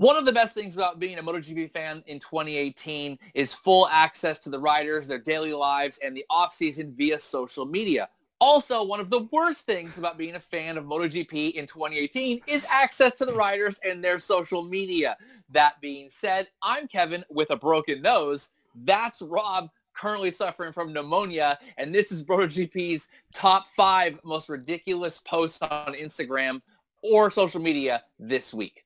One of the best things about being a MotoGP fan in 2018 is full access to the riders, their daily lives, and the off-season via social media. Also, one of the worst things about being a fan of MotoGP in 2018 is access to the riders and their social media. That being said, I'm Kevin with a broken nose. That's Rob, currently suffering from pneumonia, and this is BrotoGP's top 5 most ridiculous posts on Instagram or social media this week.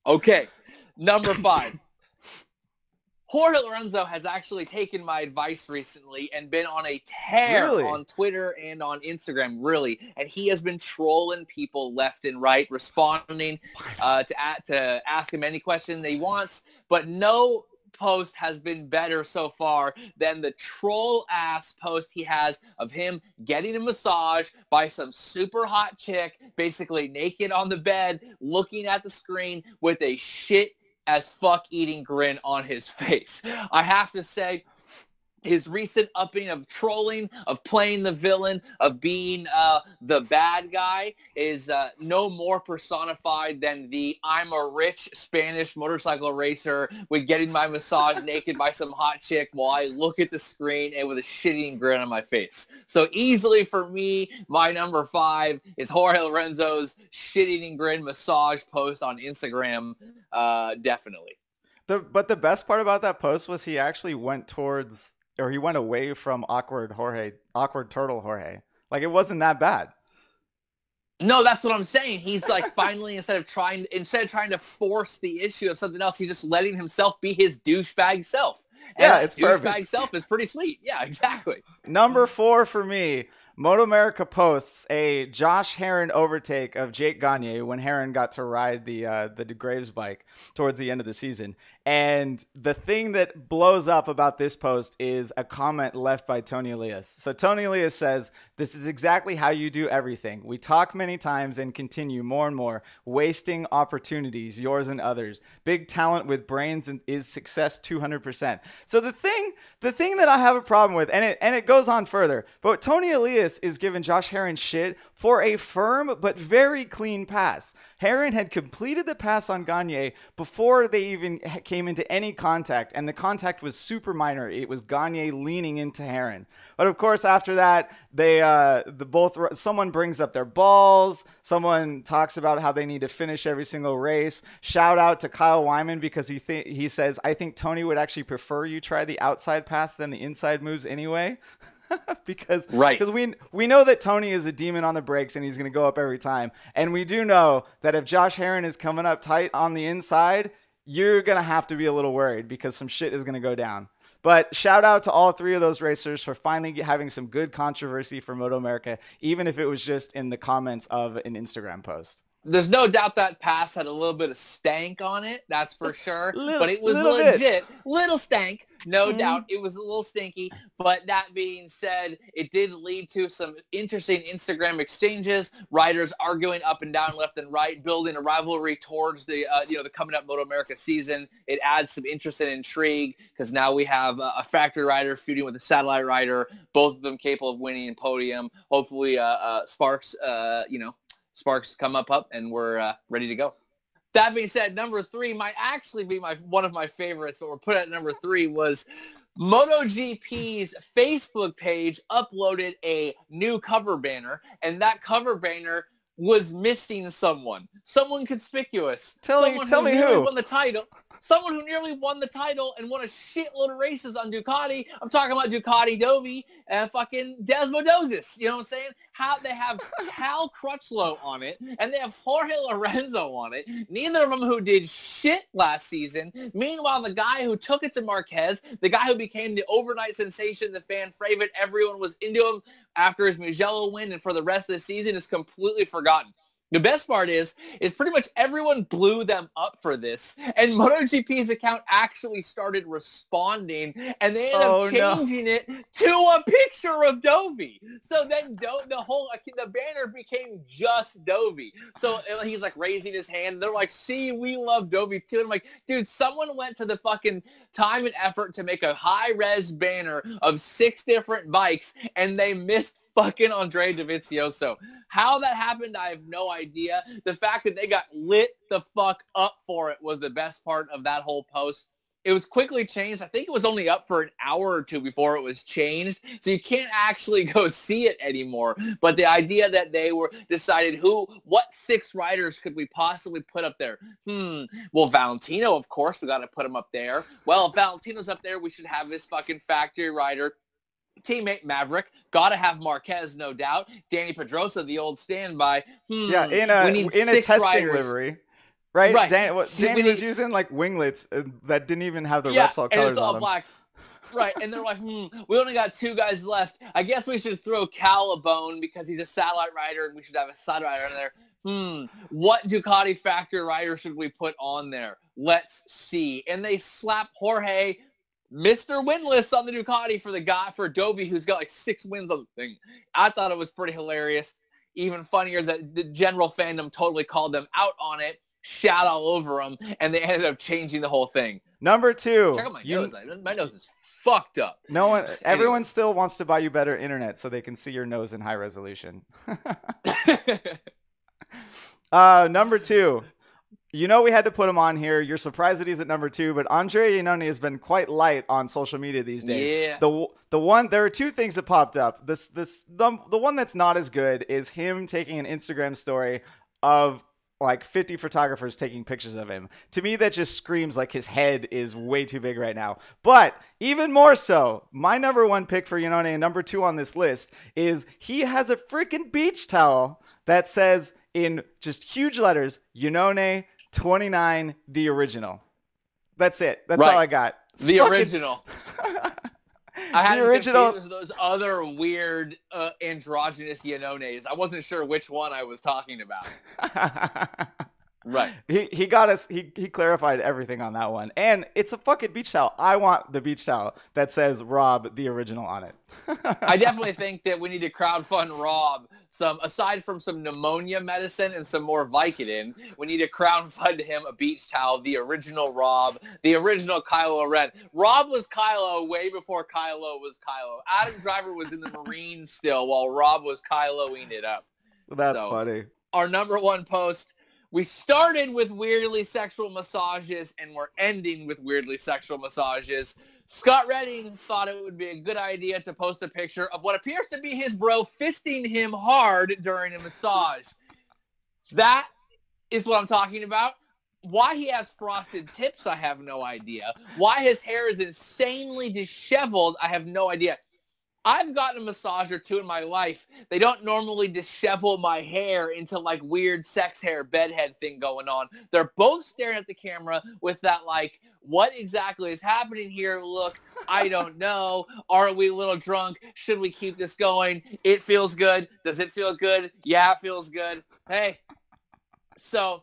Okay, number 5. Jorge Lorenzo has actually taken my advice recently and been on a tear on Twitter and on Instagram, really. And he has been trolling people left and right, responding to ask him any question he wants. But no post has been better so far than the troll-ass post he has of him getting a massage by some super hot chick, basically naked on the bed, looking at the screen with a shit-as-fuck eating grin on his face. I have to say, his recent upping of trolling, of playing the villain, of being the bad guy is no more personified than the I'm a rich Spanish motorcycle racer with getting my massage naked by some hot chick while I look at the screen and with a shitting grin on my face. So easily for me, my number 5 is Jorge Lorenzo's shit-eating grin massage post on Instagram. Definitely. But the best part about that post was he actually went towards... or he went away from awkward turtle Jorge. Like, it wasn't that bad. No, that's what I'm saying. He's like finally, instead of trying to force the issue of something else, he's just letting himself be his douchebag self. And yeah, it's douchebag perfect. Self is pretty sweet. Yeah, exactly. Number 4 for me. Moto America posts a Josh Herrin overtake of Jake Gagne when Herrin got to ride the Graves bike towards the end of the season. And the thing that blows up about this post is a comment left by Tony Elias. So Tony Elias says, "This is exactly how you do everything. We talk many times and continue more and more, wasting opportunities, yours and others. Big talent with brains is success 200%. So the thing that I have a problem with, and it goes on further, but Tony Elias is giving Josh Herrin shit for a firm but very clean pass. Herrin had completed the pass on Gagne before they even came into any contact, and the contact was super minor. It was Gagne leaning into Herrin. But of course, after that, someone brings up their balls. Someone talks about how they need to finish every single race. Shout out to Kyle Wyman because he says, "I think Tony would actually prefer you try the outside pass than the inside moves anyway." because we know that Tony is a demon on the brakes and he's going to go up every time. And we do know that if Josh Herrin is coming up tight on the inside, you're going to have to be a little worried because some shit is going to go down. But shout out to all 3 of those racers for finally having some good controversy for Moto America, even if it was just in the comments of an Instagram post. There's no doubt that pass had a little bit of stank on it, that's for sure. But it was legit. Little stank, no doubt. It was a little stinky. But that being said, it did lead to some interesting Instagram exchanges, riders arguing up and down, left and right, building a rivalry towards the coming up Moto America season. It adds some interest and intrigue because now we have a factory rider feuding with a satellite rider, both of them capable of winning a podium. Hopefully, Sparks come up and we're ready to go. That being said, number 3 might actually be one of my favorites, but we're put at number 3 was MotoGP's Facebook page uploaded a new cover banner, and that cover banner was missing someone conspicuous. Tell me who won the title. Someone who nearly won the title and won a shitload of races on Ducati. I'm talking about Ducati Dovi and fucking Desmodozis. You know what I'm saying? How they have Cal Crutchlow on it, and they have Jorge Lorenzo on it. Neither of them who did shit last season. Meanwhile, the guy who took it to Marquez, the guy who became the overnight sensation, the fan favorite, everyone was into him after his Mugello win, and for the rest of the season is completely forgotten. The best part is pretty much everyone blew them up for this, and MotoGP's account actually started responding, and they ended up changing it to a picture of Dovi. So then the banner became just Dovi. So he's like raising his hand, and they're like, "See, we love Dovi too." And I'm like, dude, someone went to the fucking time and effort to make a high-res banner of 6 different bikes, and they missed fucking Andre Dovizioso. How that happened, I have no idea. The fact that they got lit the fuck up for it was the best part of that whole post. It was quickly changed. I think it was only up for an hour or two before it was changed. So you can't actually go see it anymore. But the idea that they were decided what 6 riders could we possibly put up there? Well, Valentino, of course, we got to put him up there. Well, if Valentino's up there, we should have this fucking factory rider, teammate Maverick. Gotta have Marquez, no doubt. Danny Pedrosa, the old standby. Yeah, in a testing livery. Right. Danny was using like winglets that didn't even have the Repsol colors on them. Black. Right. And they're like, we only got 2 guys left. I guess we should throw Cal a bone because he's a satellite rider and we should have a satellite rider in there. What Ducati factory rider should we put on there? Let's see. And they slap Jorge, Mr. Winless, on the Ducati for the guy, for Adobe, who's got like 6 wins on the thing. I thought it was pretty hilarious. Even funnier that the general fandom totally called them out on it. Shout all over them, and they ended up changing the whole thing. Number 2. Check out my nose. My nose is fucked up. Everyone still wants to buy you better internet so they can see your nose in high resolution. Number 2. You know we had to put him on here. You're surprised that he's at number 2, but Andre Iannone has been quite light on social media these days. Yeah. There are 2 things that popped up. The one that's not as good is him taking an Instagram story of like 50 photographers taking pictures of him. To me, that just screams like his head is way too big right now. But even more so, my number 1 pick for Iannone and number 2 on this list is he has a freaking beach towel that says in just huge letters, Iannone 29, the original. That's it. That's all I got. The original. I had those other weird androgynous Iannones. I wasn't sure which one I was talking about. Right. He got us. He clarified everything on that one. And it's a fucking beach towel. I want the beach towel that says Rob the original on it. I definitely think that we need to crowdfund Rob aside from some pneumonia medicine and some more Vicodin, we need to crowdfund him a beach towel, the original Rob, the original Kylo Ren. Rob was Kylo way before Kylo was Kylo. Adam Driver was in the Marines still while Rob was Kyloing it up. That's funny. Our number 1 post. We started with weirdly sexual massages, and we're ending with weirdly sexual massages. Scott Redding thought it would be a good idea to post a picture of what appears to be his bro fisting him hard during a massage. That is what I'm talking about. Why he has frosted tips, I have no idea. Why his hair is insanely disheveled, I have no idea. I've gotten a massage or 2 in my life. They don't normally dishevel my hair into like weird sex hair bedhead thing going on. They're both staring at the camera with that like, what exactly is happening here? Look, I don't know. Are we a little drunk? Should we keep this going? It feels good. Does it feel good? Yeah, it feels good. Hey. So,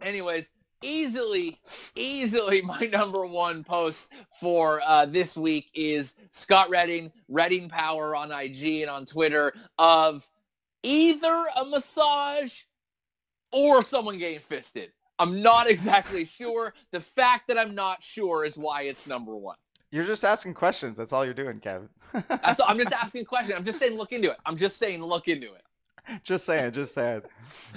anyways, easily my number 1 post for this week is Scott Redding Power on IG and on Twitter of either a massage or someone getting fisted. I'm not exactly sure. The fact that I'm not sure is why it's number 1. You're just asking questions. That's all you're doing, Kevin. That's all. I'm just asking questions. I'm just saying look into it. Just saying. All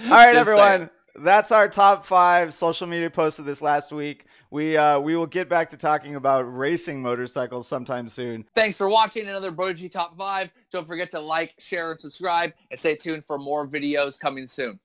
right, everyone. That's our top 5 social media posts of this last week. We will get back to talking about racing motorcycles sometime soon. Thanks for watching another BrotoG Top 5. Don't forget to like, share, and subscribe, and stay tuned for more videos coming soon.